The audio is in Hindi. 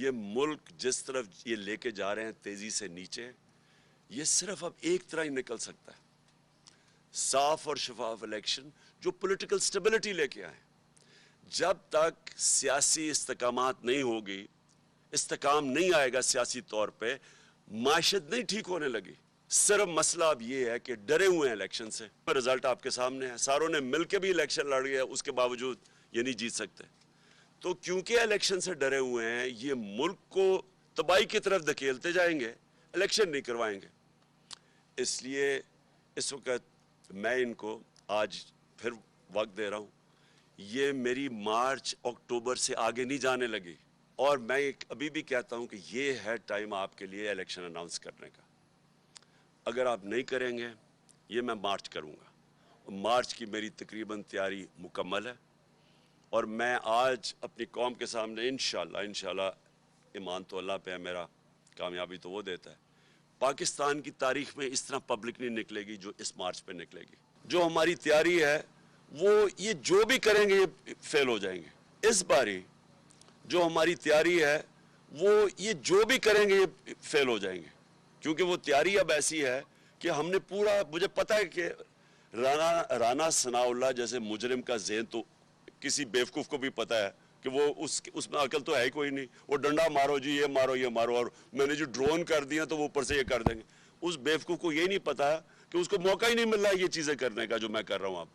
ये मुल्क जिस तरफ ये लेके जा रहे हैं तेजी से नीचे, ये सिर्फ अब एक तरह ही निकल सकता है, साफ और शफाफ इलेक्शन जो पॉलिटिकल स्टेबिलिटी लेके आए। जब तक सियासी इस्तकामात नहीं होगी, इस्तकाम नहीं आएगा सियासी तौर पे, माशत नहीं ठीक होने लगी। सिर्फ मसला अब ये है कि डरे हुए हैं इलेक्शन से। रिजल्ट आपके सामने है, सारों ने मिलकर भी इलेक्शन लड़ गया, उसके बावजूद ये नहीं जीत सकते। तो क्योंकि इलेक्शन से डरे हुए हैं, ये मुल्क को तबाही की तरफ धकेलते जाएंगे, इलेक्शन नहीं करवाएंगे। इसलिए इस वक्त मैं इनको आज फिर वक्त दे रहा हूँ, ये मेरी मार्च अक्टूबर से आगे नहीं जाने लगी। और मैं अभी भी कहता हूँ कि ये है टाइम आपके लिए इलेक्शन अनाउंस करने का। अगर आप नहीं करेंगे, ये मैं मार्च करूँगा। मार्च की मेरी तकरीबन तैयारी मुकम्मल है और मैं आज अपनी कौम के सामने इंशाल्लाह ईमान तो अल्लाह पे है मेरा, कामयाबी तो वो देता है, पाकिस्तान की तारीख में इस तरह पब्लिक नहीं निकलेगी जो इस मार्च पे निकलेगी। जो हमारी तैयारी है वो ये जो भी करेंगे ये फेल हो जाएंगे। इस बारी जो हमारी तैयारी है वो ये जो भी करेंगे ये फेल हो जाएंगे, क्योंकि वो तैयारी अब ऐसी है कि हमने पूरा, मुझे पता है कि राना सनाउल्लाह जैसे मुजरिम का ज़हन तो किसी बेवकूफ़ को भी पता है कि वो उसमें अकल तो है ही कोई नहीं। वो डंडा मारो जी, ये मारो ये मारो, और मैंने जो ड्रोन कर दिया तो वो ऊपर से ये कर देंगे। उस बेवकूफ़ को ये नहीं पता कि उसको मौका ही नहीं मिल रहा है ये चीज़ें करने का जो मैं कर रहा हूँ अब।